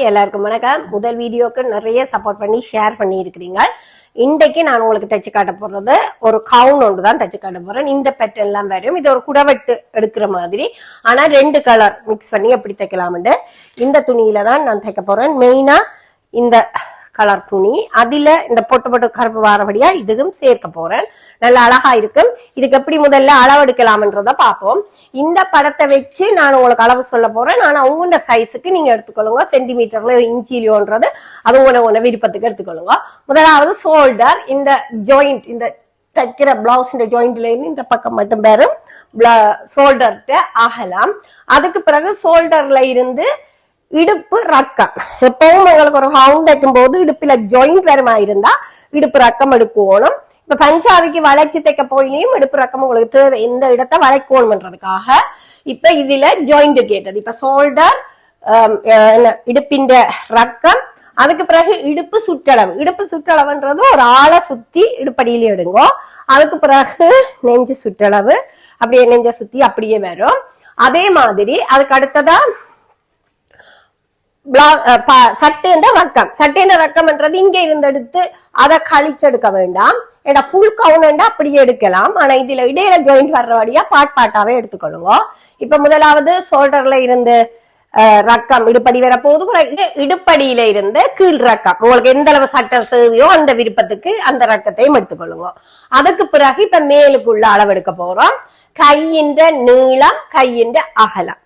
எல்லாருக்கும் வணக்கம். முதல் வீடியோக்கு நிறைய சப்போர்ட் பண்ணி ஷேர் பண்ணி இருக்கிறீங்க. இன்றைக்கு நான் உங்களுக்கு தைச்சு காட்ட போறது ஒரு கவுன் ஒன்று தான் தைச்சு காட்ட போறேன். இந்த பேட்டர்ன் எல்லாம் வரும். இது ஒரு குடவெட்டு எடுக்கிற மாதிரி, ஆனா 2 கலர் மிக்ஸ் பண்ணி எப்படி தைக்கலாம்னு இந்த துணியில தான் நான் தைக்க போறேன். மெயினா இந்த கலர் துணி, அதுல இந்த பொட்டு கருப்பு வாரபடியா இதுவும் சேர்க்க போறேன். நல்ல அழகா இருக்கும். இதுக்கு எப்படி முதல்ல அளவெடுக்கலாம்ன்றத பார்ப்போம். இந்த படத்தை வச்சு நான் உங்களுக்கு அளவு சொல்ல போறேன். ஆனா உங்களோட சைஸுக்கு நீங்க எடுத்துக்கொள்ளுங்க. சென்டிமீட்டர்ல இன்ச்சிலியோன்றது அது உங்களோட விருப்பத்துக்கு எடுத்துக்கொள்ளுங்க. முதலாவது ஷோல்டர், இந்த ஜாயிண்ட், இந்த தைக்கிற பிளவுஸ் ஜாயிண்ட்ல இருந்து இந்த பக்கம் மட்டும் பெறும் ஷோல்டர்ட்ட அகலாம். அதுக்கு பிறகு ஷோல்டர்ல இருந்து இடுப்பு ரக்கம், எப்பவும் உங்களுக்கு ஒரு ஹவுன் தைக்கும் போது இடுப்புல ஜாயிண்ட் வரமா இருந்தா இடுப்பு ரக்கம் எடுக்கணும். இப்ப பஞ்சாபிக்கு வளைச்சு தைக்க போயிலையும் இடுப்பு ரக்கம் உங்களுக்கு தேவை, எந்த இடத்த வளைக்கணும்ன்றதுக்காக இப்ப இதுல ஜாயிண்ட் கேட்டது. இப்ப ஷோல்டர், இடுப்பின் ரக்கம், அதுக்கு பிறகு இடுப்பு சுற்றளவு. இடுப்பு சுற்றளவுன்றது ஒரு ஆளை சுத்தி இடுப்படியில எடுங்கோ. அதுக்கு பிறகு நெஞ்சு சுற்றளவு, அப்படியே நெஞ்ச சுத்தி அப்படியே வரும். அதே மாதிரி அதுக்கு அடுத்ததா சட்டேண்ட ரக்கம். சட்டேண்ட ரக்கம்ன்றது இங்க இருந்து எடுத்து அதை கழிச்செடுக்க வேண்டாம். ஏன்னா ஃபுல் கவுன் அப்படியே எடுக்கலாம். ஆனா இதுல இடையில ஜாயிண்ட் வர்ற வழியா பாட்டாவே எடுத்துக்கொள்ளுங்க. இப்ப முதலாவது ஷோல்டர்ல இருந்து ரக்கம் இடுப்படி வர போது, இடுப்படியில இருந்து கீழ் ரக்கம் உங்களுக்கு எந்த அளவு சட்டை சேவையோ அந்த விருப்பத்துக்கு அந்த ரக்கத்தையும் எடுத்துக்கொள்ளுங்க. அதுக்கு பிறகு இப்ப மேலுக்குள்ள அளவு எடுக்க போறோம். கையின் நீளம், கையின் அகலம்,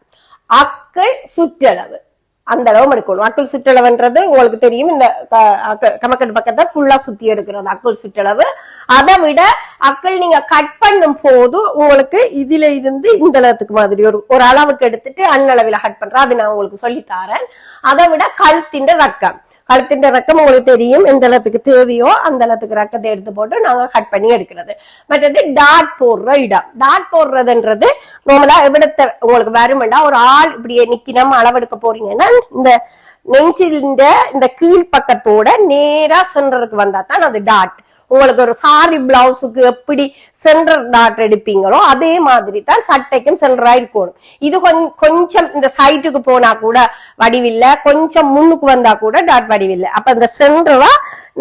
அக்கள் சுற்றளவு அந்த அளவு எடுக்கணும். அக்குள் சுற்றளவுன்றது உங்களுக்கு தெரியும், இந்த கமக்கட்டு பக்கத்தை ஃபுல்லா சுத்தி எடுக்கிறது அக்குள் சுற்றளவு. அதை விட அக்கள் நீங்க கட் பண்ணும் போது உங்களுக்கு இதுல இருந்து இந்த அளவுக்கு மாதிரி ஒரு அளவுக்கு எடுத்துட்டு அன்னளவில் கட் பண்ற, அது நான் உங்களுக்கு சொல்லித்தாரேன். அதை விட கழுத்தின் ரக்கம், கழுத்தின் ரக்கம் உங்களுக்கு தெரியும், எந்த அளவுக்கு தேவையோ அந்த அளவுக்கு ரக்கத்தை எடுத்து போட்டு நாங்க கட் பண்ணி எடுக்கிறது. மற்றது டாட் போடுற இடம். டாட் போடுறதுன்றது நார்மலா எவிடத்தை உங்களுக்கு வருமெண்டா, ஒரு ஆள் இப்படியே நிக்கணும் அளவெடுக்க போறீங்கன்னா இந்த நெஞ்சில் இந்த கீழ் பக்கத்தோட நேரா சென்டருக்கு வந்தா தான் அது டாட். உங்களுக்கு ஒரு சாரி பிளவுஸுக்கு எப்படி சென்டர் டாட் எடுப்பீங்களோ அதே மாதிரி தான் சட்டைக்கும் சென்டரா இருக்கணும். இது கொஞ்சம் இந்த சைட்டுக்கு போனா கூட வடிவில்லை, கொஞ்சம் முன்னுக்கு வந்தா கூட டாட் வடிவில்லை. அப்ப இந்த சென்டரா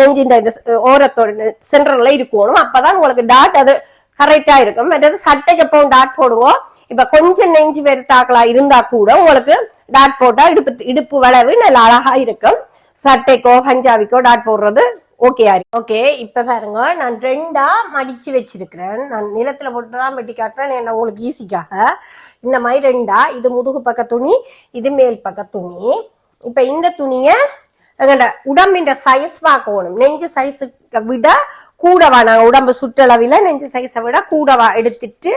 நெஞ்சின் இந்த ஓரத்தோட சென்டர்ல இருக்கணும். அப்பதான் உங்களுக்கு டாட் அது கரெக்டா இருக்கும். மற்றது சட்டைக்கு எப்பவும் டாட் போடுவோம். இப்ப கொஞ்சம் நெஞ்சு வெறுத்தாக்களா இருந்தா கூட உங்களுக்கு டாட் போட்டா இடுப்பு வளவு நல்ல அழகா இருக்கும். சட்டைக்கோ பஞ்சாபிக்கோ டாட் போடுறது ஓகே. ஓகே, இப்ப பாருங்க, நான் 2ஆ மடிச்சு வச்சிருக்கிறேன். நான் நிலத்துல போட்டுதான் வெட்டி காட்டுறேன் உங்களுக்கு ஈஸிக்காக. இந்த மாதிரி 2ஆ, இது முதுகு பக்க துணி, இது மேல் பக்க துணி. இப்ப இந்த துணிய எங்கட உடம்பின் சைஸ் பார்க்கணும். நெஞ்சு சைஸுக்கு விட கூடவா, நாங்க உடம்பு சுற்றளவில நெஞ்சு சைஸை விட கூடவா எடுத்துட்டு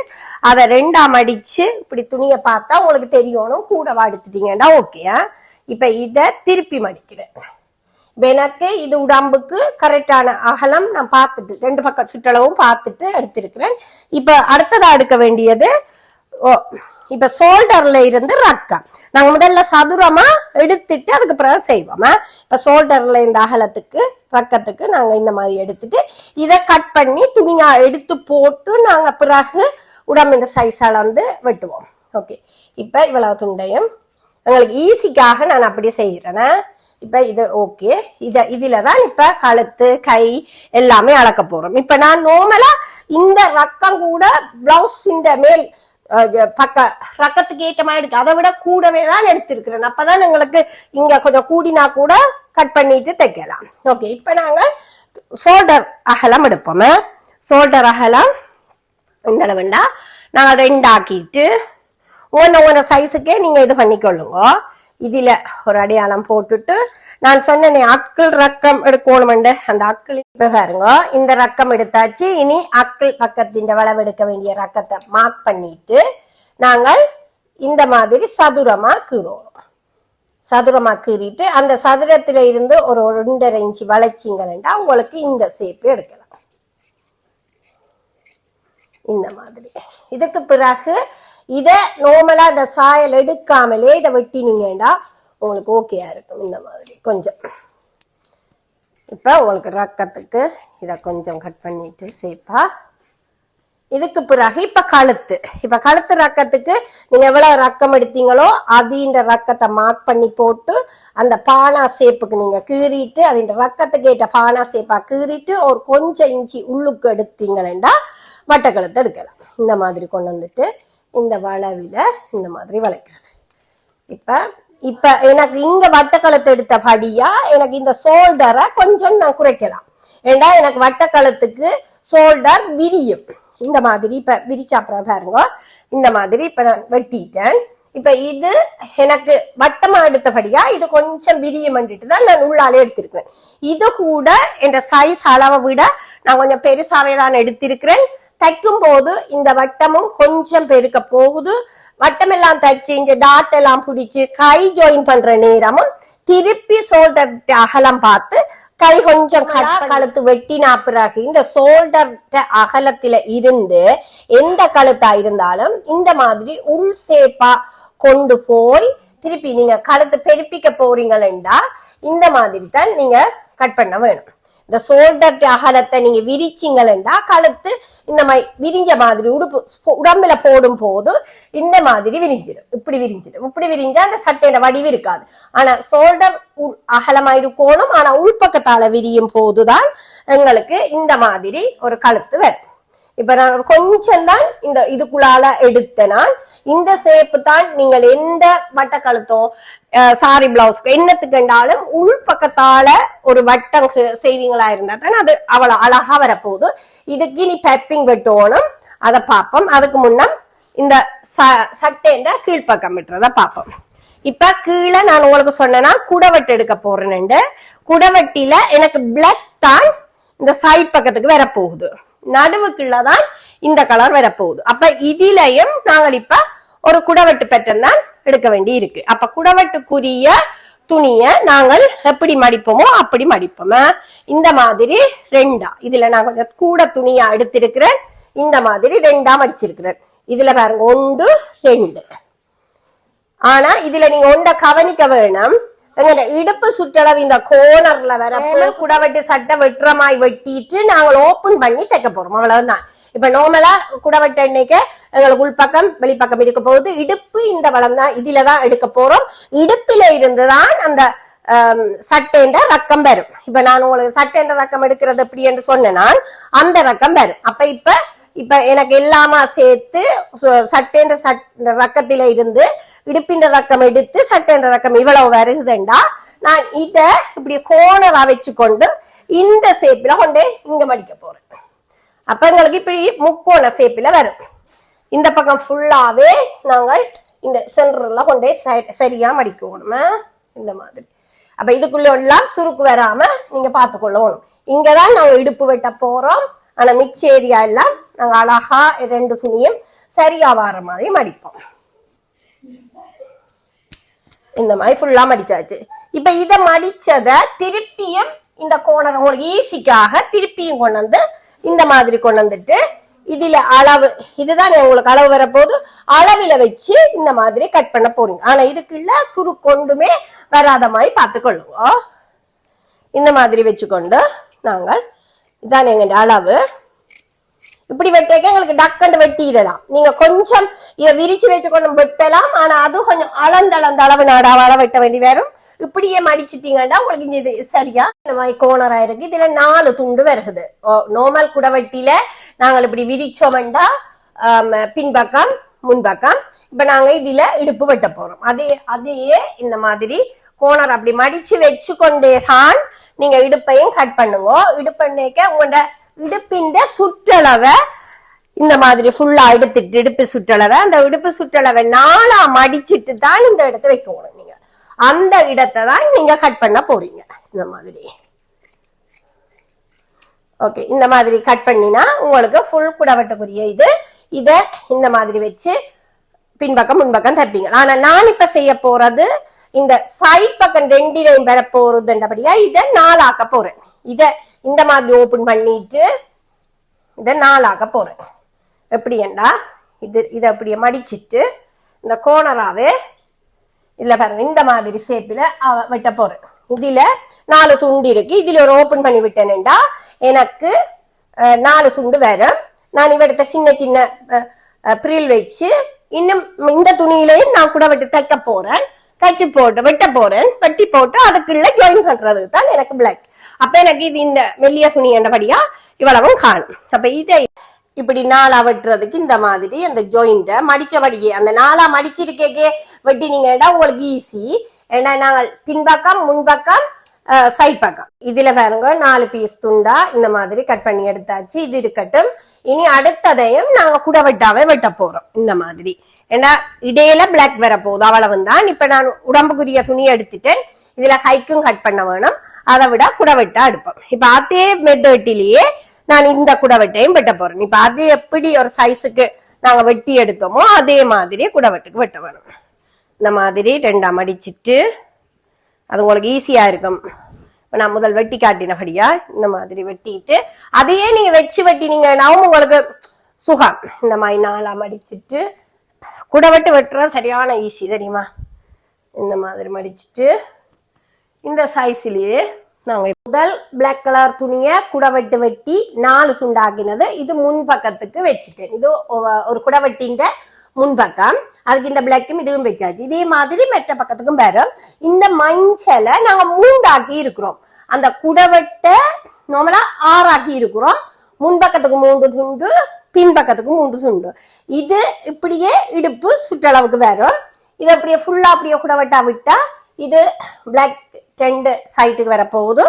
அதை 2ஆ மடிச்சு இப்படி துணியை பார்த்தா உங்களுக்கு தெரியணும் கூடவா எடுத்துட்டீங்கன்னா ஓகே. இப்ப இத திருப்பி மடிக்கிறேன். எனக்கு இது உடம்புக்கு கரெக்டான அகலம் நான் பார்த்துட்டு 2 பக்கம் சுற்றளவும் பார்த்துட்டு எடுத்திருக்கிறேன். இப்ப அடுத்ததா எடுக்க வேண்டியது, இப்ப ஷோல்டர்ல இருந்து ரக்கம் நாங்க முதல்ல சதுரமா எடுத்துட்டு அதுக்கு பிறகு செய்வோம். இப்ப ஷோல்டர்ல இந்த அகலத்துக்கு ரக்கத்துக்கு நாங்க இந்த மாதிரி எடுத்துட்டு இதை கட் பண்ணி துணியா எடுத்து போட்டு நாங்க பிறகு உடம்பின் சைஸ் அளந்து வெட்டுவோம். ஓகே, இப்ப இவ்வளவு துண்டையும் எங்களுக்கு ஈஸிக்காக நான் அப்படியே செய்யறேன். இப்ப இது ஓகே. இதுலதான் இப்ப கழுத்து கை எல்லாமே அளக்க போறோம். இப்ப நான் நார்மலா இந்த ரக்கம் கூட பிளவுஸ் இந்த மேல் பக்க ரக்கத்துக்கு ஏற்ற மாதிரி இருக்கு, அதை விட கூடவே தான் எடுத்திருக்கிறேன். அப்பதான் எங்களுக்கு இங்க கொஞ்சம் கூடினா கூட கட் பண்ணிட்டு தைக்கலாம். ஓகே, இப்ப நாங்க ஷோல்டர் அகலம் எடுப்போம். ஷோல்டர் அகலம் இந்த அளவுண்டா நாங்க 2 ஆக்கிட்டு ஒவ்வொரு சைஸுக்கே நீங்க இது பண்ணிக்கொள்ளுங்க. இதுல ஒரு அடையாளம் போட்டுட்டு நான் சொன்னேன் அக்கள் ரக்கம் எடுக்கணும். அந்த அக்கள் இப்ப பாருங்க, இந்த ரக்கம் எடுத்தாச்சு. இனி அக்கள் பக்கத்தின் வளவு எடுக்க வேண்டிய ரக்கத்தை மார்க் பண்ணிட்டு நாங்கள் இந்த மாதிரி சதுரமா கீறோம். சதுரமா கீறிட்டு அந்த சதுரத்துல இருந்து ஒரு 2.5 இன்ச்சு வளைச்சிங்கன்னா உங்களுக்கு இந்த ஷேப் எடுக்கலாம். இந்த மாதிரி. இதுக்கு பிறகு இத நார்மலா இந்த சாயல் எடுக்காமலே இதை வெட்டினீங்கன்னா உங்களுக்கு ஓகேயா இருக்கும். இந்த மாதிரி கொஞ்சம் இப்ப உங்களுக்கு ரக்கத்துக்கு இத கொஞ்சம் கட் பண்ணிட்டு சேப்பா இதுக்கு பிறகு இப்ப கழுத்து ரக்கத்துக்கு நீங்க எவ்வளவு ரக்கம் எடுத்தீங்களோ அதிண்ட ரக்கத்தை மார்க் பண்ணி போட்டு அந்த பானா சேப்புக்கு நீங்க கீறிட்டு அதிண்ட ரக்கத்துக்கு ஏற்ற பானா சேப்பா கீறிட்டு ஒரு கொஞ்சம் இன்ச்சி உள்ளுக்கு எடுத்தீங்களா வட்டக்கழுத்தை எடுக்கலாம். இந்த மாதிரி கொண்டு வந்துட்டு இந்த வளைவில இந்த மாதிரி வளைக்கிறது. இப்ப எனக்கு இங்க வட்டக்கழுத்து எடுத்தபடியா எனக்கு இந்த ஷோல்டரை கொஞ்சம் நான் குறைக்கலாம். ஏண்டா எனக்கு வட்டக்கழுத்துக்கு ஷோல்டர் விரியும். இந்த மாதிரி இப்ப விரிச்சாப்புறம் பாருங்க, இந்த மாதிரி இப்ப நான் வெட்டிட்டேன். இப்ப இது எனக்கு வட்டமா எடுத்தபடியா இது கொஞ்சம் விரியும் தான் நான் உள்ளாலே எடுத்திருக்கிறேன். இது கூட என் சைஸ் அளவை விட நான் கொஞ்சம் பெருசாவே தான் எடுத்திருக்கிறேன். தைக்கும் போது இந்த வட்டமும் கொஞ்சம் பெருக்க போகுது. வட்டம் எல்லாம் தைச்சு இந்த டாட் எல்லாம் பிடிச்சு கை ஜாயின் பண்ற நேரமும் திருப்பி ஷோல்டர் அகலம் பார்த்து கை கொஞ்சம் கழுத்து வெட்டினா பிறகு இந்த ஷோல்டர் அகலத்துல இருந்து எந்த கழுத்தா இருந்தாலும் இந்த மாதிரி உள் சேப்பா கொண்டு போய் திருப்பி நீங்க கழுத்து பெருப்பிக்க போறீங்களா இந்த மாதிரி தான் நீங்க கட் பண்ண வேணும். இந்த ஷோல்டர் அகலத்தை நீங்க விரிச்சிங்களா கழுத்து இந்த மாதிரி விரிஞ்ச மாதிரி உடம்புல போடும் போது இந்த மாதிரி விரிஞ்சிடும். இப்படி விரிஞ்சா அந்த சட்டையோட வடிவு இருக்காது. ஆனா ஷோல்டர் அகலமாயிருக்கணும். ஆனா உள்பக்கத்தால விரியும் போதுதான் எங்களுக்கு இந்த மாதிரி ஒரு கழுத்து வரும். இப்ப நான் கொஞ்சம் தான் இந்த இதுக்குள்ளால எடுத்தனால் இந்த சேப்பு தான் நீங்கள் எந்த வட்டக்கழுத்தோ சாரி பிளவுஸ்க்கு என்னத்துக்கு என்றாலும் உள் பக்கத்தால ஒரு வட்டம் செய்வீங்களா இருந்தா தான் அது அவ்வளவு அழகா வரப்போகுது. இதுக்கு இனி பைப்பிங் வெட்டணும், அதை பார்ப்போம். அதுக்கு முன்னம் இந்த சட்டைன்ற கீழ்பக்கம் விட்டுறத பார்ப்போம். இப்ப கீழே நான் உங்களுக்கு சொன்னேன்னா குடவட்டு எடுக்க போறேன்னு. குடவட்டில எனக்கு பிளாக் தான் இந்த சைட் பக்கத்துக்கு வரப்போகுது, நடுவுக்குள்ளதான் இந்த கலர் வரப்போகுது. அப்ப இதிலையும் நாங்கள் இப்ப ஒரு குடவட்டு பேட்டர்ன் தான் எடுக்க வேண்டி இருக்கு. அப்ப குடவட்டுக்குரிய துணிய நாங்கள் எப்படி மடிப்போமோ அப்படி மடிப்போம். இந்த மாதிரி ரெண்டா, இதுல நான் கொஞ்சம் கூட துணியா எடுத்திருக்கிறேன். இந்த மாதிரி ரெண்டா மடிச்சிருக்கிறேன். இதுல பாருங்க 1 2. ஆனா இதுல நீங்க ஒன்றை கவனிக்க வேணும். இடுப்பு சுற்றளவு இந்த கோனர்ல வரப்போ குடவட்டு சட்டை வெட்டுறமாய் வெட்டிட்டு நாங்கள் ஓபன் பண்ணி தைக்க போறோம், அவ்வளவுதான். இப்ப நார்மலா குடவட்ட எண்ணெய்க்கு எங்களுக்கு உள்பக்கம் வெளிப்பக்கம் இருக்க போகுது. இடுப்பு இந்த வளம் தான் இதுலதான் எடுக்க போறோம். இடுப்பில இருந்துதான் அந்த சட்டைன்ற ரக்கம் வரும். இப்ப நான் உங்களுக்கு சட்டைன்ற ரக்கம் எடுக்கிறது எப்படி என்று சொன்னேன்னா அந்த ரக்கம் வரும். அப்ப இப்ப எனக்கு எல்லாமா சேர்த்து சட்டைன்ற ரக்கத்தில இருந்து இடுப்பின்ற ரக்கம் எடுத்து சட்டைன்ற ரக்கம் இவ்வளவு வருகுதுண்டா நான் இத இப்படி கோணரா வச்சுக்கொண்டு இந்த சேப்பில கொண்டே இங்க மடிக்க போறேன். அப்ப எங்களுக்கு இப்படி முக்கோண சேப்பில வரும். இந்த பக்கம் ஃபுல்லாவே நாங்கள் இந்த சென்டர்ல கொண்டே சரியா மடிக்கணும் இந்த மாதிரி. அப்ப இதுக்குள்ள எல்லாம் சுருக்கு வராம நீங்க பார்த்துக்கொள்ளணும். இங்கதான் நாங்க இடுப்பு வெட்ட போறோம். ஆனா மிச்ச ஏரியா எல்லாம் நாங்க அழகா 2 துணியும் சரியா வர மாதிரி மடிப்போம். இந்த மாதிரி ஃபுல்லா மடிச்சாச்சு. இப்ப இத மடிச்சத திருப்பியும் இந்த கோணர் உங்களுக்கு ஈஸிக்காக திருப்பியும் கொண்டு வந்து இந்த மாதிரி கொண்டு வந்துட்டு இதுல அளவு இதுதான் உங்களுக்கு அளவு வரப்போது அளவில வச்சு இந்த மாதிரி கட் பண்ண போறீங்க. ஆனா இதுக்குள்ள சுருக்கொண்டுமே வராத மாதிரி பார்த்துக்கொள்ளுவோம். இந்த மாதிரி வச்சுக்கொண்டு நாங்கள் இதான் எங்க அளவு. இப்படி வெட்டேக்க எங்களுக்கு டக்கண்டு வெட்டிடலாம். நீங்க கொஞ்சம் இதை விரிச்சு வச்சு கொண்டு வெட்டலாம். ஆனா அது கொஞ்சம் அளந்த அளவு நாடாவால வெட்ட வேண்டி வரும். இப்படியே மடிச்சிட்டீங்கன்னா உங்களுக்கு இது சரியா இந்த மாதிரி கோணரா இருக்கு. இதுல 4 துண்டு வருகுது. நார்மல் குடவட்டியில நாங்கள் இப்படி விரிச்சோம்டா பின்பக்கம் முன்பக்கம். இப்ப நாங்க இதுல இடுப்பு வெட்ட போறோம். அதையே இந்த மாதிரி கோணர் அப்படி மடிச்சு வச்சு கொண்டே தான் நீங்க இடுப்பையும் கட் பண்ணுங்க. இடுப்பண்ணைக்க உங்களோட இடுப்பின் சுற்றளவை இந்த மாதிரி ஃபுல்லா எடுத்துட்டு இடுப்பு சுற்றளவை அந்த இடுப்பு சுற்றளவை 4ஆ மடிச்சிட்டு தான் இந்த இடத்த வைக்கணும். நீங்க அந்த இடத்தை தான் நீங்க கட் பண்ண போறீங்க. இந்த மாதிரி ஓகே. இந்த மாதிரி கட் பண்ணினா உங்களுக்கு ஃபுல் குடவட்டுக்குரிய இத இந்த மாதிரி வச்சு பின்பக்கம் முன்பக்கம் தப்பீங்க. ஆனா நான் இப்ப செய்ய போறது இந்த சைட் பக்கம் 2லையும் பெற போறதுன்றபடியா இத 4 ஆக்க போறேன். இத இந்த மாதிரி ஓபன் பண்ணிட்டு இத 4 ஆக்க போறேன். எப்படி என்றா இத அப்படியே மடிச்சிட்டு இந்த கோணராவே இல்ல பாருங்க இந்த மாதிரி ஷேப்ல வெட்ட போறேன். இதுல 4 துண்டு இருக்கு. இதுல ஒரு ஓபன் பண்ணி விட்டேன்டா எனக்கு 4 துண்டு வரும். நான் இவ எடுத்த சின்ன சின்ன பிரில் வச்சு இன்னும் இந்த துணியிலையும் நான் கூட வெட்டி தைக்க போறேன். தைச்சு போட்டு வெட்ட போறேன். வெட்டி போட்டு அதுக்குள்ள ஜாயின் பண்றதுக்கு தான் எனக்கு பிளாக். அப்ப எனக்கு இது இந்த மெல்லிய துணி என்றபடியா இவ்வளவும் காணும். அப்ப இதை இப்படி நாளா வெட்டுறதுக்கு இந்த மாதிரி அந்த ஜாயிண்ட மடிச்சபடியே அந்த நாளா மடிச்சிருக்கே வெட்டினீங்கன்னா உங்களுக்கு ஈஸி. ஏன்னா நாங்கள் பின்பக்கம் முன்பக்கம் சைட் பக்கம் இதுல பாருங்க 4 பீஸ் துண்டா இந்த மாதிரி கட் பண்ணி எடுத்தாச்சு. இது இருக்கட்டும். இனி அடுத்ததையும் நாங்க கூட வெட்டாவே வெட்ட போறோம் இந்த மாதிரி. ஏன்னா இடையில பிளாக் வர போகுது அவ்வளவு தான். இப்ப நான் உடம்புக்குரிய துணி எடுத்துட்டேன். இதுல கைக்கும் கட் பண்ண வேணும். அதை விட குடவெட்டா எடுப்போம். இப்ப அதே மெத்தட்லயே நான் இந்த குடவெட்டையும் வெட்ட போறேன். இப்ப அது எப்படி ஒரு சைஸுக்கு நாங்க வெட்டி எடுத்தோமோ அதே மாதிரி குடவெட்டுக்கு வெட்ட வேணும். இந்த மாதிரி 2ஆ மடிச்சிட்டு அது உங்களுக்கு ஈஸியா இருக்கும். இப்ப நான் முதல் வெட்டி காட்டினபடியா இந்த மாதிரி வெட்டிட்டு அதையே நீங்க வச்சு வெட்டினீங்கன்னாவும் உங்களுக்கு சுகம். இந்த மாதிரி 4ஆ மடிச்சிட்டு குடவெட்டு வெட்டுறது சரியான ஈஸி தெரியுமா. இந்த மாதிரி மடிச்சிட்டு இந்த சைஸ்லயே நாங்க முதல் பிளாக் கலர் துணிய குடவெட்டு வெட்டி 4 சுண்டாக்கினது இது முன்பக்கத்துக்கு வச்சுட்டேன். இது ஒரு குடவெட்டின்ற முன்பக்கம். அதுக்கு இந்த பிளாக்கும் இதுவும் வச்சாச்சு. இதே மாதிரி மெட்ட பக்கத்துக்கும் வரும். இந்த மஞ்சளை நாங்க 3 ஆக்கி இருக்கிறோம். அந்த குடவெட்ட நார்மலா 6 ஆக்கி இருக்கிறோம். முன்பக்கத்துக்கு 3 துண்டு, பின்பக்கத்துக்கு 3 துண்டு. இது இப்படியே இடுப்பு சுற்றளவுக்கு வரும். இது அப்படியே ஃபுல்லா அப்படியே குடவெட்டா விட்டா இது பிளாக் 2 சைட்டுக்கு வரப்போகுது.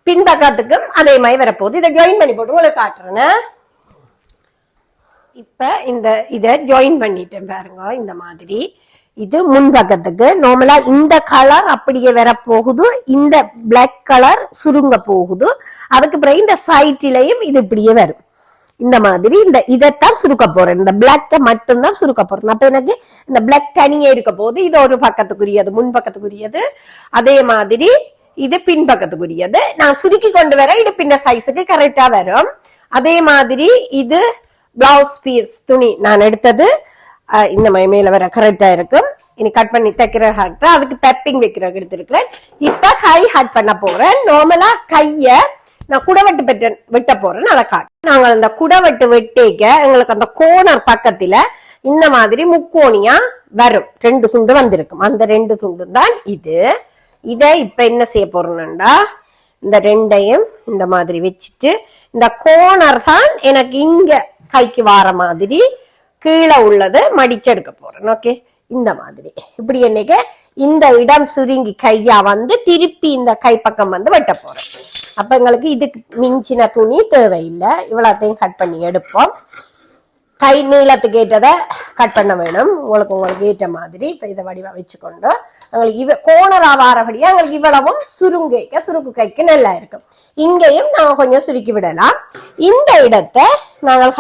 பின்பக்கத்துக்கும் அதே மாதிரி வரப்போகுது. இதை ஜாயின் பண்ணி போட்டு உங்களுக்கு காட்டுறேன். இப்ப இத ஜாயின் பண்ணிட்டேன் பாருங்க. இந்த மாதிரி இது முன்பக்கத்துக்கு நார்மலா இந்த கலர் அப்படியே வர போகுது. இந்த பிளாக் கலர் சுருங்க போகுது. அதுக்கு பிறகு இந்த சைட்லயும் இது இப்படியே வரும். இந்த மாதிரி இதைத்தான் சுருக்க போறேன். இந்த பிளாக்க மட்டும்தான் சுருக்க போறேன். அப்ப எனக்கு இந்த பிளாக் தனியே இருக்க போது இது ஒரு பக்கத்துக்குரியது, முன்பக்கத்துக்குரியது. அதே மாதிரி இது பின்பக்கத்துக்குரியது. நான் சுருக்கி கொண்டு வர இது பின்ன சைஸுக்கு கரெக்டா வரும். அதே மாதிரி இது பிளவுஸ் பீஸ் துணி நான் எடுத்தது இந்த மேல வர கரெக்டா இருக்கும். இனி கட் பண்ணி தைக்கிற அதுக்கு பெப்பிங் வைக்கிற எடுத்திருக்கிறேன். இப்ப கை ஹட் பண்ண போறேன். நார்மலா கைய நான் குடவெட்டு வெட்ட போறேன். அதை காட்டு. நாங்கள் அந்த குடவெட்டு வெட்டேக்க எங்களுக்கு அந்த கோணர் பக்கத்துல இந்த மாதிரி முக்கோணியா வரும். 2 சுண்டு வந்திருக்கும். அந்த 2 சுண்டு தான் இது. இதை இப்ப என்ன செய்ய போறேன்னா இந்த 2ஐயும் இந்த மாதிரி வச்சுட்டு இந்த கோணர் தான் எனக்கு இங்க கைக்கு வார மாதிரி கீழே உள்ளது மடிச்செடுக்க போறேன். ஓகே, இந்த மாதிரி இப்படி என்னைக்கு இந்த இடம் சுருங்கி கையா வந்து திருப்பி இந்த கை பக்கம் வந்து வெட்ட போறேன். அப்ப எங்களுக்கு இதுக்கு மிஞ்சின துணி தேவையில்லை. இவ்வளத்தையும் கட் பண்ணி எடுப்போம். கை நீளத்துக்கு ஏற்றதை கட் பண்ண வேணும். உங்களுக்கு ஏற்ற மாதிரி இப்ப இதை வடிவா வச்சுக்கொண்டு எங்களுக்கு கோணரா வாரபடியா எங்களுக்கு இவ்வளவும் சுருக்கு கைக்கு நல்லா இருக்கும். இங்கேயும் நாங்க கொஞ்சம் சுருக்கி விடலாம். இந்த இடத்தை நாங்கள்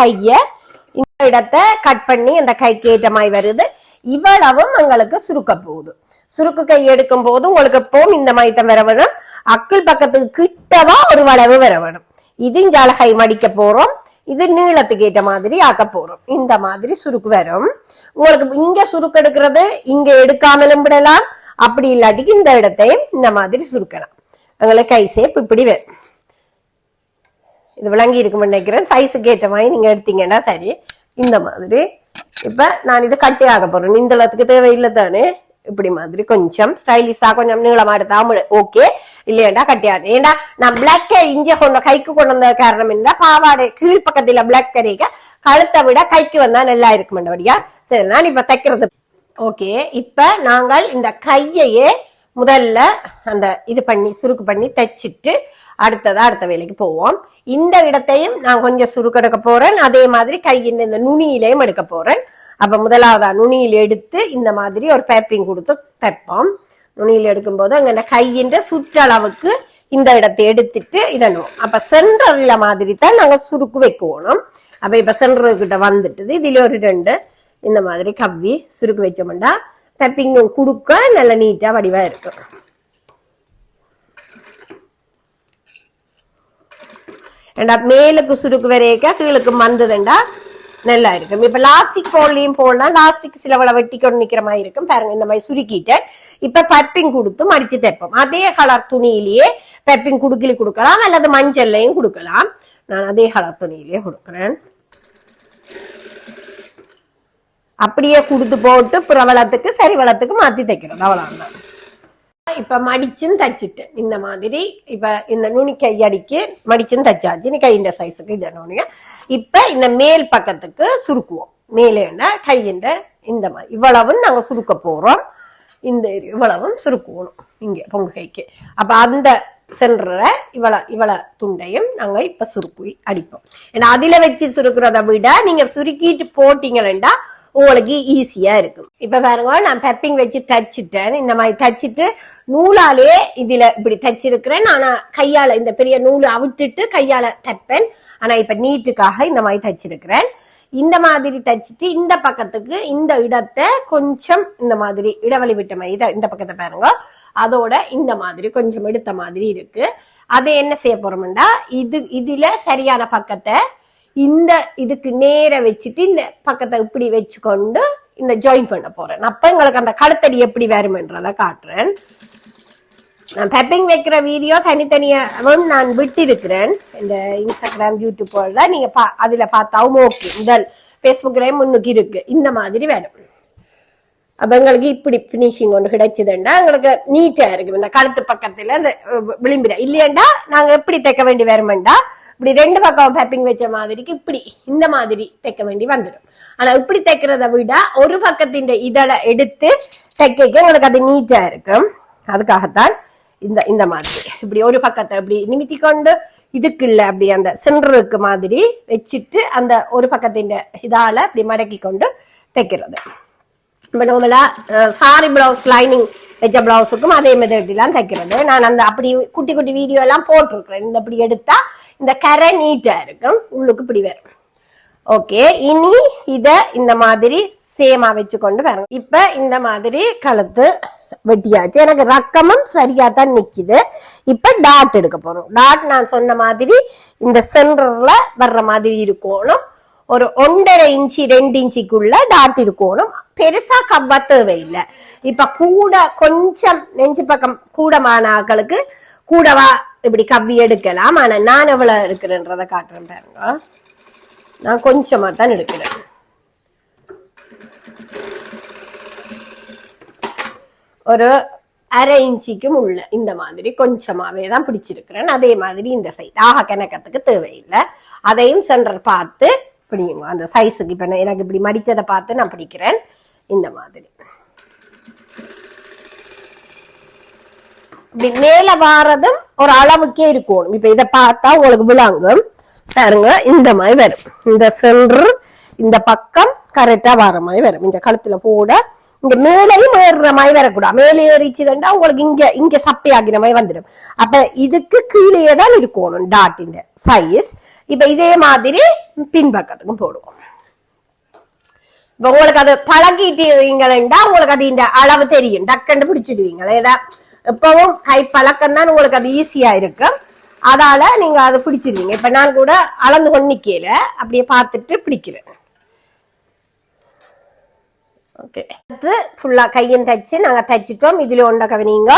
இந்த இடத்தை கட் பண்ணி அந்த கைக்கு ஏற்ற மாதிரி வருது. இவ்வளவும் எங்களுக்கு சுருக்க போகுது. சுருக்கு கை எடுக்கும் போது உங்களுக்கு எப்பவும் இந்த மைத்தம் வர வேணும். அக்கிள் பக்கத்துக்கு கிட்டவா ஒரு வளைவு வர வேணும். இது இங்கால கை மடிக்க போறோம். இது நீளத்துக்கு ஏற்ற மாதிரி ஆக்க போறோம். இந்த மாதிரி சுருக்கு வரும். உங்களுக்கு இங்க சுருக்கு எடுக்கிறது இங்க எடுக்காமலும் விடலாம். அப்படி இல்லாட்டிக்கு இந்த இடத்தையும் இந்த மாதிரி சுருக்கலாம். உங்களுக்கு கை சேப் இப்படி வரும். இது விளங்கி இருக்குன்னு நினைக்கிறேன். சைஸுக்கு ஏற்ற மாதிரி நீங்க எடுத்தீங்கன்னா சரி. இந்த மாதிரி இப்ப நான் இது கட்டி ஆக போறேன். இந்த இடத்துக்கு தேவையில்லை தானே. இப்படி மாதிரி கொஞ்சம் ஸ்டைலிஷா கொஞ்சம் நீளமா எடுத்தா ஓகே. இல்லையாண்டா கட்டியாடு. ஏண்டா நான் பிளாக்க இங்க கைக்கு கொண்டு வந்த காரணம் என்ன, பாவாடை கீழ்பக்கத்துல பிளாக் கரைக்க கழுத்தை விட கைக்கு வந்தா நல்லா இருக்குமெண்டபடியா. சரி, நான் இப்ப தைக்கிறது. ஓகே, இப்ப நாங்கள் இந்த கையையே முதல்ல அந்த இது பண்ணி சுருக்கு பண்ணி தைச்சிட்டு அடுத்த வேலைக்கு போவோம். இந்த இடத்தையும் நான் கொஞ்சம் சுருக்கெடுக்க போறேன். அதே மாதிரி கையின் இந்த நுனியிலையும் எடுக்க போறேன். அப்ப முதலாவதா நுனியில் எடுத்து இந்த மாதிரி ஒரு பேப்பிங் கொடுத்து தைப்போம். நுனியில் எடுக்கும் போது அங்க கையின் சுற்றளவுக்கு இந்த இடத்தை எடுத்துட்டு இதனும். அப்ப சென்டர்ல மாதிரி தான் நாங்க சுருக்கு வைக்கணும். அப்ப இப்ப சென்டர் கிட்ட வந்துட்டு இதுல ஒரு 2 இந்த மாதிரி கவ்வி சுருக்கு வச்சோம்னா பேப்பிங்கும் கொடுக்க நல்ல நீட்டா வடிவா இருக்கும். மேலுக்கு சுருக்கு வரைக்க கீழுக்கு வந்ததுண்டா நல்லா இருக்கும். இப்ப லாஸ்டிக் போடலையும் போடலாம். லாஸ்டிக் சிலவளை வெட்டி கொண்டு நிக்கிற மாதிரி இருக்கும். பாருங்க, இந்த மாதிரி சுருக்கிட்டு இப்ப பப்பிங் கொடுத்து மடிச்சு தைப்போம். அதே கலர் துணியிலேயே பப்பிங் கொடுக்கலாம் அல்லது மஞ்சள்லையும் கொடுக்கலாம். நான் அதே கலர் துணியிலேயே கொடுக்குறேன். அப்படியே குடுத்து போட்டு பிரபலத்துக்கு சரிவளத்துக்கு மாத்தி தைக்கிறது அவ்வளவுதான். இப்ப மடிச்சும் தச்சுட்டேன் இந்த மாதிரி. இப்ப இந்த நுனி கையடிக்கு மடிச்சும் தச்சாச்சு. நீ கையின் சைஸுக்கு இதை நுனிய. இப்ப இந்த மேல் பக்கத்துக்கு சுருக்குவோம். மேலே கையின் இந்த மாதிரி இவ்வளவும் நாங்க சுருக்க போறோம். இந்த இவ்வளவும் சுருக்குவோம் இங்க பொங்கு கைக்கு. அப்ப அந்த சென்ற இவ்வள துண்டையும் நாங்க இப்ப சுருக்கி அடிப்போம். ஏன்னா அதுல வச்சு சுருக்குறத விட நீங்க சுருக்கிட்டு போட்டீங்கன்னா உங்களுக்கு ஈஸியா இருக்கும். இப்ப பாருங்க, நான் பெப்பிங் வச்சு தச்சுட்டேன். இந்த மாதிரி தச்சுட்டு நூலாலே இதுல இப்படி தச்சிருக்கிறேன். ஆனா கையால இந்த பெரிய நூலை அவிட்டுட்டு கையால தைப்பேன். ஆனா இப்ப நீட்டுக்காக இந்த மாதிரி தச்சிருக்கிறேன். இந்த மாதிரி தச்சுட்டு இந்த பக்கத்துக்கு இந்த இடத்தை கொஞ்சம் இந்த மாதிரி இடவெளி விட்ட மாதிரி இந்த பக்கத்தை பாருங்க, அதோட இந்த மாதிரி கொஞ்சம் எடுத்த மாதிரி இருக்கு. அதை என்ன செய்ய போறோம்டா, இதுல சரியான பக்கத்தை இந்த இதுக்கு நேர வச்சுட்டு இந்த பக்கத்தை இப்படி வச்சுக்கொண்டு இந்த ஜாயின் பண்ண போறேன். அப்ப உங்களுக்கு அந்த கழுத்தடி எப்படி வரும்ன்றத காட்டுறேன். நான் பெப்பிங் வைக்கிற வீடியோ தனித்தனியாகவும் நான் விட்டு இருக்கிறேன் இந்த இன்ஸ்டாகிராம் யூடியூப்ல. நீங்க அதுல பார்த்தாவும் ஓகே. முதல் பேஸ்புக்லயும் முன்னுக்கு இருக்கு. இந்த மாதிரி வேணும். அப்ப எங்களுக்கு இப்படி பினிஷிங் ஒன்று கிடைச்சதுண்டா எங்களுக்கு நீட்டா இருக்கு. இந்த கழுத்து பக்கத்துல இந்த விளிம்பிட இல்லையண்டா நாங்க எப்படி தைக்க வேண்டி வருமெண்டா இப்படி ரெண்டு பக்கம் பெப்பிங் வச்ச மாதிரிக்கு இப்படி இந்த மாதிரி தைக்க வேண்டி வந்துடும். ஆனா இப்படி தைக்கிறத விட ஒரு பக்கத்தின் இதழ எடுத்து தைக்க உங்களுக்கு அது நீட்டா இருக்கும். அதுக்காகத்தான் இந்த மாதிரி இப்படி ஒரு பக்கத்தை இப்படி நிமித்தி கொண்டு இதுக்குள்ள அப்படி அந்த சென்டருக்கு மாதிரி வச்சுட்டு அந்த ஒரு பக்கத்தின் இதால இப்படி மடக்கி கொண்டு தைக்கிறது. நார்மலா சாரி பிளவுஸ் லைனிங் வச்ச பிளவுஸுக்கும் அதே மெத்தட்லாம் தைக்கிறது. நான் அந்த அப்படி குட்டி குட்டி வீடியோ எல்லாம் போட்டிருக்கிறேன். இந்த அப்படி எடுத்தா இந்த கரை நீட்டா இருக்கும், உள்ளுக்கு இப்படி வரும். ஓகே, இனி இத இந்த மாதிரி சேமா வச்சு கொண்டு வரும். இப்ப இந்த மாதிரி கழுத்து வெட்டியாச்சு. எனக்கு ரக்கமும் சரியா தான் நிக்குது. இப்ப டாட் எடுக்க போறோம். டாட் நான் சொன்ன மாதிரி இந்த சென்டர்ல வர்ற மாதிரி இருக்கணும். ஒரு 1.5 இன்ச்சு 2 இன்ச்சுக்குள்ள டாட் இருக்கணும். பெருசா கவ்வா தேவையில்லை. இப்ப கூட கொஞ்சம் நெஞ்சு பக்கம் கூடமான ஆக்களுக்கு கூடவா இப்படி கவ்வி எடுக்கலாம். ஆனா நான் எவ்வளவு இருக்கிறேன்றத காட்டுறேன் பாருங்க. நான் கொஞ்சமா தான் எடுக்கிறேன். ஒரு 1/2 இன்ச்சுக்கும் உள்ள இந்த மாதிரி கொஞ்சமாவே தான் பிடிச்சிருக்கிறேன். அதே மாதிரி இந்த சைட் ஆக கணக்கத்துக்கு தேவையில்லை. அதையும் சென்டர் பார்த்து பிடிங்க அந்த சைஸுக்கு. இப்ப எனக்கு இப்படி மடிச்சதை பார்த்து நான் பிடிக்கிறேன். இந்த மாதிரி இப்படி மேல வாரதும் ஒரு அளவுக்கே இருக்கணும். இப்ப இதை பார்த்தா உங்களுக்கு விளங்கும் பாருங்க. இந்த மாதிரி வரும். இந்த சென்டர் இந்த பக்கம் கரெக்டா வர மாதிரி வரும். இந்த கழுத்துல போட இங்க மேலையும் ஏறுற மாதிரி வரக்கூடாது. மேலே ஏறிச்சுதுண்டா உங்களுக்கு இங்க சப்பை ஆகிற மாதிரி வந்துடும். அப்ப இதுக்கு கீழே தான் இருக்கணும் டாட்டின் சைஸ். இப்ப இதே மாதிரி பின்பக்கத்துக்கும் போடுவோம். இப்ப உங்களுக்கு அது பழகிட்டீங்களா உங்களுக்கு அது இந்த அளவு தெரியும். டக்குன்னு பிடிச்சிடுவீங்களா. எப்பவும் கை பழக்கம் தான் உங்களுக்கு அது ஈஸியா இருக்கும். அதால நீங்க அதை பிடிச்சிருவீங்க. இப்ப நான் கூட அளந்து கொண்டிக்கல அப்படியே பார்த்துட்டு பிடிக்கிறேன். ஓகே, ஃபுல்லா கையும் தச்சு நாங்க தச்சிட்டோம். இதுல ஒண்ட கவனிங்க,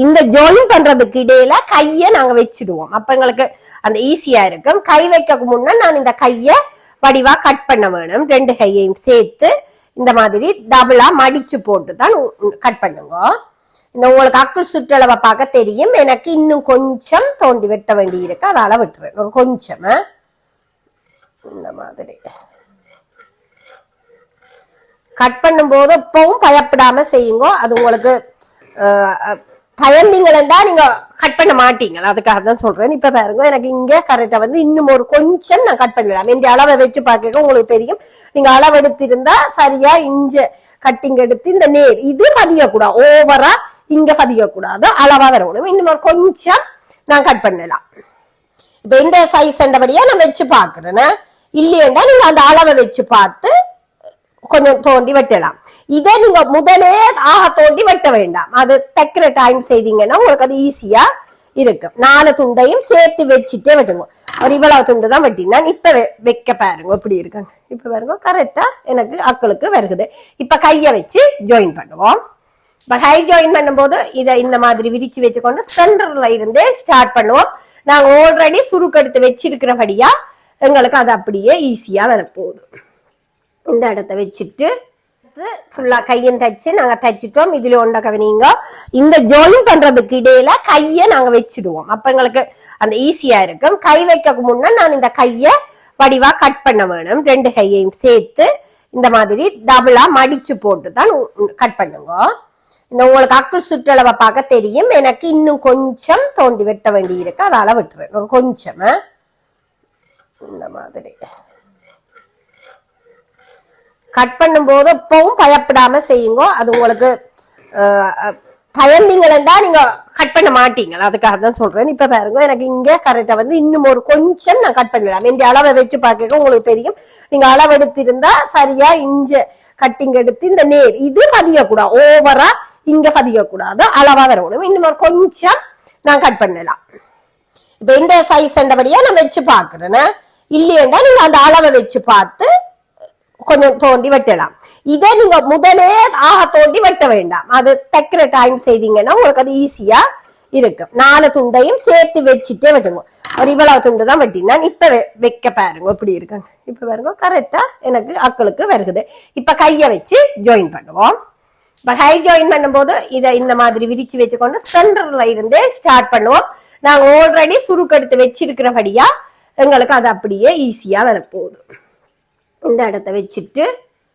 இந்த ஜாயின் பண்றதுக்கு இடையில கைய நாங்க வச்சிடுவோம். அப்ப எங்களுக்கு அந்த ஈஸியா இருக்கும். கை வைக்க முன்ன நான் இந்த கைய வடிவா கட் பண்ண வேணும். 2 கையையும் சேர்த்து இந்த மாதிரி டபுளா மடிச்சு போட்டு தான் கட் பண்ணுங்க. இந்த உங்களுக்கு அக்குள் சுற்றளவை பார்க்க தெரியும். எனக்கு இன்னும் கொஞ்சம் தோண்டி வெட்ட வேண்டி இருக்கு. அதால விட்டுறேன் ஒரு கொஞ்சம். இந்த மாதிரி கட் பண்ணும் போது இப்பவும் பயப்படாம செய்யுங்க. அது உங்களுக்கு பயந்தீங்களா நீங்க கட் பண்ண மாட்டீங்களா, அதுக்காக தான் சொல்றேன். இப்ப பாருங்க, எனக்கு இங்க கரெக்டா வந்து இன்னும் ஒரு கொஞ்சம் நான் கட் பண்ணலாம். இந்த அளவை வச்சு பார்க்க உங்களுக்கு தெரியும். நீங்க அளவு எடுத்திருந்தா சரியா இஞ்ச கட்டிங் எடுத்து இந்த நேர் இது பதியக்கூடாது, ஓவரா இங்க பதியக்கூடாது, அளவா வரணும். இன்னும் ஒரு கொஞ்சம் நான் கட் பண்ணலாம். இப்ப இந்த சைஸ் என்றபடியா நான் வச்சு பாக்குறேன். இல்லையண்டா நீங்க அந்த அளவை வச்சு பார்த்து கொஞ்சம் தோண்டி வெட்டலாம். இதை நீங்க முதலே தோண்டி வெட்ட வேண்டாம். அது தைக்கிற டைம் செய்தீங்கன்னா உங்களுக்கு அது ஈஸியா இருக்கு. 4 துண்டையும் சேர்த்து வச்சுட்டே வெட்டுங்க. ஒரு இவ்வளவு துண்டு தான் வெட்டினா இப்ப வைக்க பாருங்க எப்படி இருக்கு. இப்ப பாருங்க கரெக்டா எனக்கு அக்களுக்கு வருகுது. இப்ப கைய வச்சு ஜாயின் பண்ணுவோம். இப்ப கை ஜாயின் பண்ணும் போது இதை இந்த மாதிரி விரிச்சு வச்சுக்கொண்டு சென்டர்ல இருந்தே ஸ்டார்ட் பண்ணுவோம். நாங்க ஆல்ரெடி சுருக்கெடுத்து வச்சிருக்கிறபடியா எங்களுக்கு அது அப்படியே ஈஸியா வரப்போகுது. இந்த இடத்த வச்சுட்டு அடுத்து ஃபுல்லா கையும் தச்சு நாங்க தச்சிட்டோம். இதுல ஒண்ட கவனிங்க, இந்த ஜாயின் பண்றதுக்கு இடையில கைய நாங்க வச்சிடுவோம். அப்ப எங்களுக்கு அந்த ஈஸியா இருக்கும். கை வைக்க முன்னா நான் இந்த கைய வடிவா கட் பண்ண வேணும். 2 கையையும் சேர்த்து இந்த மாதிரி டபுளா மடிச்சு போட்டு தான் கட் பண்ணுங்க. இந்த உங்களுக்கு அக்குள் சுற்றளவை பார்க்க தெரியும். எனக்கு இன்னும் கொஞ்சம் தோண்டி வெட்ட வேண்டி இருக்கு, அதால விட்டுறேன் ஒரு கொஞ்சம். இந்த மாதிரி கட் பண்ணும் போது எப்பவும் பயப்படாம செய்யுங்க. அது உங்களுக்கு பயந்தீங்களா நீங்க கட் பண்ண மாட்டீங்களா, அதுக்காக தான் சொல்றேன். இப்ப பாருங்க, எனக்கு இங்க கரெக்டா வந்து இன்னும் ஒரு கொஞ்சம் நான் கட் பண்ணிடலாம். இந்த அளவை வச்சு பார்க்க உங்களுக்கு தெரியும். நீங்க அளவு எடுத்திருந்தா சரியா இங்க கட்டிங் எடுத்து இந்த நேர் இது பதியக்கூடாது, ஓவரா இங்க பதியக்கூடாது, அளவா வரணும். இன்னும் ஒரு கொஞ்சம் நான் கட் பண்ணலாம். இப்ப இந்த சைஸ் என்றபடியா நான் வச்சு பாக்குறேன். இல்லையண்டா நீங்க அந்த அளவை வச்சு பார்த்து கொஞ்சம் தோண்டி வெட்டலாம். இதை நீங்க முதலே தோண்டி வெட்ட வேண்டாம். அது தைக்கிற டைம் செய்தீங்கன்னா உங்களுக்கு அது ஈஸியா இருக்கும். 4 துண்டையும் சேர்த்து வச்சுட்டே வெட்டுங்க. ஒரு இவ்வளவு துண்டு தான் வெட்டினா இப்ப வைக்க பாருங்க எப்படி இருக்கு. இப்ப பாருங்க கரெக்டா எனக்கு அக்களுக்கு வருகுது. இப்ப கைய வச்சு ஜாயின் பண்ணுவோம். இப்ப கை ஜாயின் பண்ணும் போது இதை இந்த மாதிரி விரிச்சு வச்சுக்கொண்டு சென்டர்ல இருந்தே ஸ்டார்ட் பண்ணுவோம். நாங்க ஆல்ரெடி சுருக்கெடுத்து வச்சிருக்கிறபடியா எங்களுக்கு அது அப்படியே ஈஸியா வரப்போகுது. இந்த இடத்த வச்சுட்டு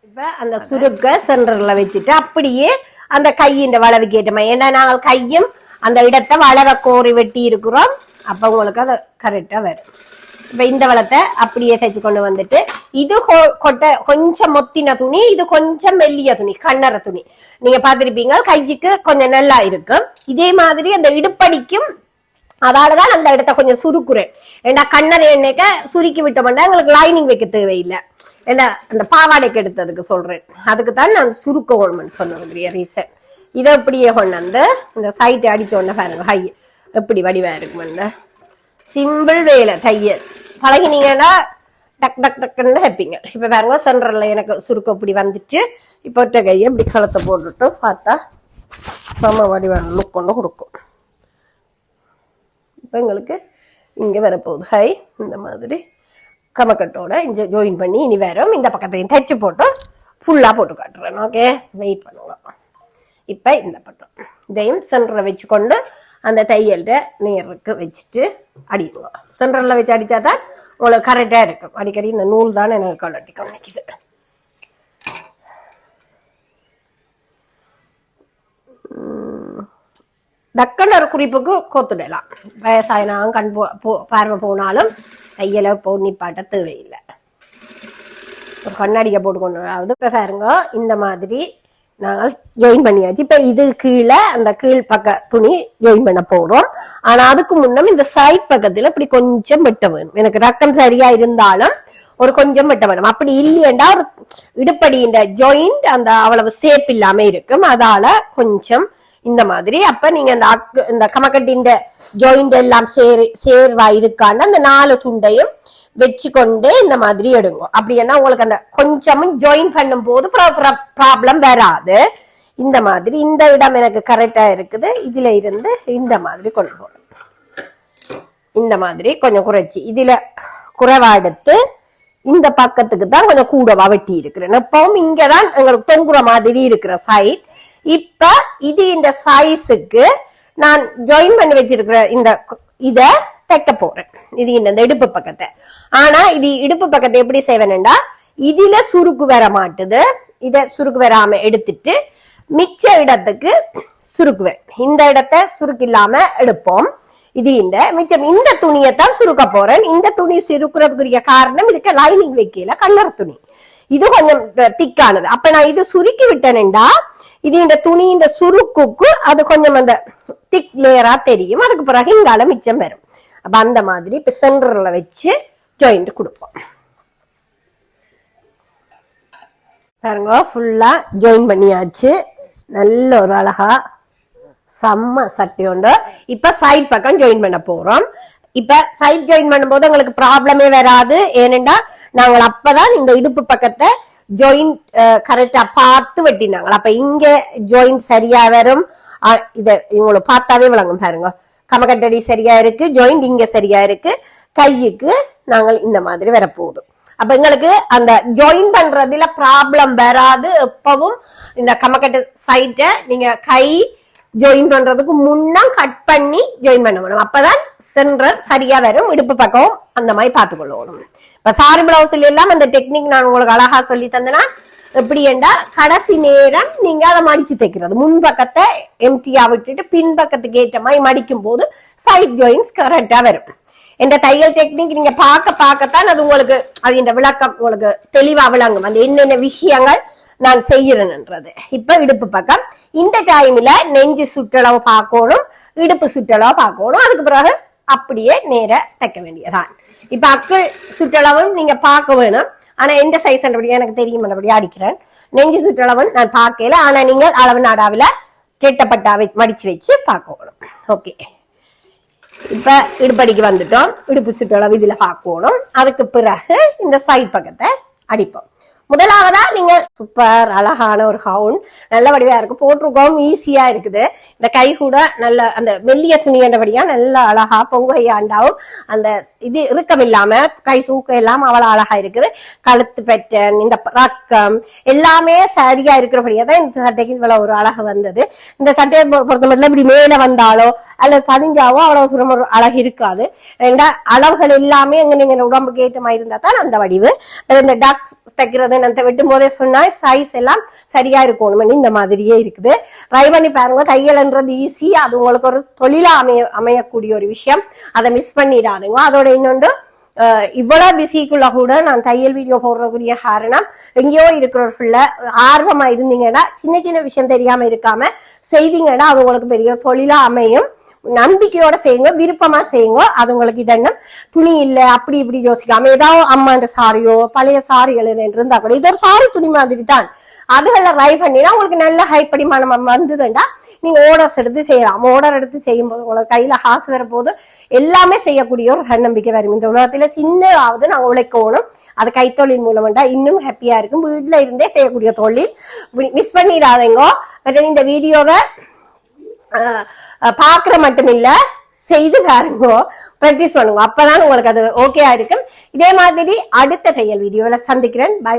இப்ப அந்த சுருக்க சென்டர்ல வச்சுட்டு அப்படியே அந்த கையின் வளவுக்கு ஏற்றமா, ஏன்னா நாங்கள் கையும் அந்த இடத்த வளவை கோரி வெட்டி இருக்கிறோம். அப்ப உங்களுக்கு அது கரெக்டா வரும். இப்ப இந்த வளத்தை அப்படியே தைச்சு கொண்டு வந்துட்டு, இது கொட்டை கொஞ்சம் மொத்தின துணி, இது கொஞ்சம் மெல்லிய துணி, கண்ணற துணி. நீங்க பாத்திருப்பீங்க கைக்கு கொஞ்சம் நல்லா இருக்கும். இதே மாதிரி அந்த இடுப்படிக்கும் அதாலதான் அந்த இடத்த கொஞ்சம் சுருக்குறேன். ஏன்னா கண்ணறை எண்ணெய்க்க சுருக்கி விட்டோம்னா எங்களுக்கு லைனிங் வைக்க தேவையில்லை. ஏன்னா அந்த பாவாடைக்கு எடுத்ததுக்கு சொல்றேன். அதுக்கு தான் நான் சுருக்க வேணும்னு சொன்ன ரீசன். இதை இப்படியே கொண்டு வந்து இந்த சைட்டை அடிச்சோன்னு பாருங்க, ஹை எப்படி வடிவா இருக்குமென்னு. சிம்பிள் வேலை தையல் பழகினீங்கன்னா டக் டக் டக்குன்னு வைப்பீங்க. இப்ப பாருங்க சென்டர்ல எனக்கு சுருக்க இப்படி வந்துச்சு. இப்போ ஒற்றை கையை இப்படி கழுத்தை போட்டுட்டு பார்த்தா சம வடிவான லுக் கொண்டு கொடுக்கும். இப்போ எங்களுக்கு இங்கே வரப்போகுது ஹை இந்த மாதிரி கமக்கட்டோட இங்கே ஜாயின் பண்ணி இனி வரும். இந்த பக்கத்தையும் தைச்சு போட்டு ஃபுல்லாக போட்டு காட்டுறேன். ஓகே, வெயிட் பண்ணுவோம். இப்போ இந்த பக்கம் இதையும் சென்டரை வச்சுக்கொண்டு அந்த தையல்கிட்ட நேருக்கு வச்சுட்டு அடிக்கணும். சென்டரில் வச்சு அடித்தா தான் உங்களுக்கு கரெக்டாக இருக்கும். அடிக்கடி இந்த நூல் தான் எனக்கு கலட்டிக்க நிற்கிது. டக்குன்னு ஒரு குறிப்புக்கு கோத்துடலாம். வயசாயினாலும் கண் பார்வை போனாலும் தையலை போ நிப்பாட்ட தேவையில்லை. ஒரு கண்ணாடியை போட்டுக்கொண்டு இப்போ பாருங்க இந்த மாதிரி நாங்கள் ஜாயின் பண்ணியாச்சு. இப்போ இது கீழே அந்த கீழ் பக்க துணி ஜாயின் பண்ண போறோம். ஆனா அதுக்கு முன்னம் இந்த சைட் பக்கத்துல இப்படி கொஞ்சம் வெட்ட வேணும். எனக்கு ரத்தம் சரியா இருந்தாலும் ஒரு கொஞ்சம் வெட்ட வேணும். அப்படி இல்லையண்டா ஒரு இடுப்படியின் ஜாயிண்ட் அந்த அவ்வளவு சேப் இல்லாம இருக்கும். அதால கொஞ்சம் இந்த மாதிரி. அப்ப நீங்க இந்த கமக்கட்டின் ஜாயிண்ட் எல்லாம் சேர்வா இருக்கான்னு அந்த 4 துண்டையும் வச்சுக்கொண்டு இந்த மாதிரி எடுங்க. அப்படின்னா உங்களுக்கு அந்த கொஞ்சமும் ஜாயின் பண்ணும் போது ப்ராப்ளம் வராது. இந்த மாதிரி இந்த இடம் எனக்கு கரெக்டா இருக்குது. இதுல இருந்து இந்த மாதிரி கொண்டு போகணும். இந்த மாதிரி கொஞ்சம் குறைச்சி இதுல குறைவா எடுத்து இந்த பக்கத்துக்கு தான் கொஞ்சம் கூடவா வெட்டி இருக்கிறேன். எப்பவும் இங்கதான் எங்களுக்கு தொங்குற மாதிரி இருக்கிற சைட். இப்ப இது இந்த சைஸுக்கு நான் ஜாயின் பண்ணி வச்சிருக்கிற இந்த இத தைக்க போறேன். இது இந்த இடுப்பு பக்கத்தை. ஆனா இது இடுப்பு பக்கத்தை எப்படி செய்வேன்டா, இதுல சுருக்கு வர மாட்டுது. இத சுருக்கு வராம எடுத்துட்டு மிச்ச இடத்துக்கு சுருக்குவேன். இந்த இடத்தை சுருக்கு இல்லாம எடுப்போம். இது இந்த மிச்சம் இந்த துணியைத்தான் சுருக்க போறேன். இந்த துணி சுருக்குறதுக்குரிய காரணம் இதுக்கு லைனிங் வைக்கல, கண்ணற துணி. இது கொஞ்சம் திக்கானது. அப்ப நான் இது சுருக்கி விட்டேன்டா, இது இந்த துணி இந்த சுருக்குக்கு அது கொஞ்சம் அந்த திக் லேயரா தெரியும். அதுக்கு பிறகு இங்கால மிச்சம் வரும். அப்ப அந்த மாதிரி இப்ப சென்டர்ல வச்சு ஜாயிண்ட் கொடுப்போம். பாருங்க ஃபுல்லா ஜாயின் பண்ணியாச்சு. நல்ல ஒரு அழகா செம்ம சட்டை உண்டு. இப்ப சைட் பக்கம் ஜாயின் பண்ண போறோம். இப்ப சைட் ஜாயின் பண்ணும்போது உங்களுக்கு ப்ராப்ளமே வராது. ஏனென்றா நாங்கள் அப்பதான் இந்த இடுப்பு பக்கத்தை ஜாயின் கரெக்டா பார்த்து வெட்டினாங்க. அப்ப இங்க ஜாயின் சரியா வரும். இத இவங்களை பார்த்தாவே விளங்கும். பாருங்க கமக்கட்டடி சரியா இருக்கு, ஜாயிண்ட் இங்க சரியா இருக்கு. கையுக்கு நாங்கள் இந்த மாதிரி வரப்போகுது. அப்ப எங்களுக்கு அந்த ஜாயின் பண்றதுல ப்ராப்ளம் வராது. எப்பவும் இந்த கமக்கட்டு சைட்டை நீங்க கை ஜாயின் பண்றதுக்கு முன்னா கட் பண்ணி ஜாயின் பண்ண வேணும். அப்பதான் சென்ற சரியா வரும். இடுப்பு பக்கம் அந்த மாதிரி பார்த்துக்கொள்ளணும். இப்ப சாரி பிளவுஸ்ல எல்லாம் அந்த டெக்னிக் நான் உங்களுக்கு அழகா சொல்லி தந்தேன்னா எப்படி என்றா கடைசி நேரம் நீங்க அதை மடிச்சு தைக்கிறது. முன்பக்கத்தை எம்டியா விட்டுட்டு பின்பக்கத்துக்கு ஏற்ற மாதிரி மடிக்கும் போது சைட் ஜாயின்ஸ் கரெக்டா வரும். இந்த தையல் டெக்னிக் நீங்க பார்க்கத்தான் அது உங்களுக்கு அது விளக்கம் உங்களுக்கு தெளிவா விளங்கும். அந்த என்னென்ன விஷயங்கள் நான் செய்யறேன்ன்றது. இப்ப இடுப்பு பக்கம் இந்த டைம்ல நெஞ்சு சுற்றளவு பார்க்கணும், இடுப்பு சுற்றளவு பார்க்கணும். அதுக்கு பிறகு அப்படியே நேர தைக்க வேண்டியதான். இப்ப அக்கள் சுற்றளவும் நீங்க பார்க்க வேணும். ஆனா எந்த சைஸ் எனக்கு தெரியும் அடிக்கிறேன். நெஞ்சு சுற்றளவு நான் பார்க்கல. ஆனா நீங்கள் அளவு நாடாவில கெட்டப்பட்டா மடிச்சு வச்சு பார்க்கணும். ஓகே, இப்ப இடுப்படிக்கு வந்துட்டோம். இடுப்பு சுற்றளவு இதுல பார்க்கணும். அதுக்கு பிறகு இந்த சைட் பக்கத்தை அடிப்போம். முதலாவதா நீங்க சூப்பர் அழகான ஒரு கவுன் நல்ல வடிவா இருக்கு, போட்டிருக்கோம், ஈஸியா இருக்குது. இந்த கை கூட நல்ல அந்த மெல்லிய துணி என்றபடியா நல்ல அழகா பொங்கையாண்டாவும் அந்த இது இறுக்கம் இல்லாம கை தூக்கம் இல்லாம அவ்வளவு அழகா இருக்குது. கழுத்து பெட்டன் இந்த ரக்கம் எல்லாமே சரியா இருக்கிறபடியா தான் இந்த சட்டைக்கு இவ்வளவு ஒரு அழகு வந்தது. இந்த சட்டையை பொறுத்த மட்டும் இப்படி மேல வந்தாலோ அல்லது பதிஞ்சாவோ அவ்வளவு சுரம் ஒரு அழகு இருக்காது. ரெண்டா அளவுகள் எல்லாமே எங்க உடம்புக்கு ஏற்ற மாதிரி இருந்தா தான் அந்த வடிவு. இந்த டக்ஸ் தைக்கிறது வெட்டும் போதே சொன்னா சைஸ் எல்லாம் சரியா இருக்கணும். இந்த மாதிரியே இருக்குது. ட்ரை பண்ணி பாருங்க. தையல்ன்றது ஈஸி. அது உங்களுக்கு ஒரு தொழிலா அமையக்கூடிய ஒரு விஷயம். அதை மிஸ் பண்ணிடாதுங்க. அதோட இன்னொன்று இவ்வளவு பிஸிக்குள்ள கூட நான் தையல் வீடியோ போடுறக்கூடிய காரணம் எங்கேயோ இருக்கிறவர்கள ஆர்வமா இருந்தீங்கன்னா சின்ன சின்ன விஷயம் தெரியாம இருக்காம செய்தீங்கன்னா அது உங்களுக்கு பெரிய தொழிலா அமையும். நம்பிக்கையோட செய்யுங்க, விருப்பமா செய்யுங்க. அது உங்களுக்கு இதென்ன துணி இல்லை அப்படி இப்படி யோசிக்காம ஏதாவது அம்மாண்ட சாரியோ பழைய சாரிகள் இருந்தா கூட இது ஒரு சாரி துணி மாதிரி தான். அதுகளை ரை பண்ணினா உங்களுக்கு நல்ல ஹைப்படிமானம் வந்ததுண்டா நீங்க ஓடர்ஸ் எடுத்து செய்யலாம். ஓடர் எடுத்து செய்யும் போது உங்களுக்கு கையில காசு வர போது எல்லாமே செய்யக்கூடிய ஒரு தன்னம்பிக்கை வரும். இந்த உலகத்துல சின்னதாவது நாங்க உழைக்கணும். அது கைத்தொழில் மூலம்டா இன்னும் ஹாப்பியா இருக்கும். வீட்டுல இருந்தே செய்யக்கூடிய தொழில் மிஸ் பண்ணிடாதீங்க. இந்த வீடியோவை பாக்குற மட்டும் இல்ல செய்து பாருங்க, பிராக்டிஸ் பண்ணுங்க. அப்பதான் உங்களுக்கு அது ஓகேயா இருக்கும். இதே மாதிரி அடுத்த தையல் வீடியோல சந்திக்கிறேன். பை.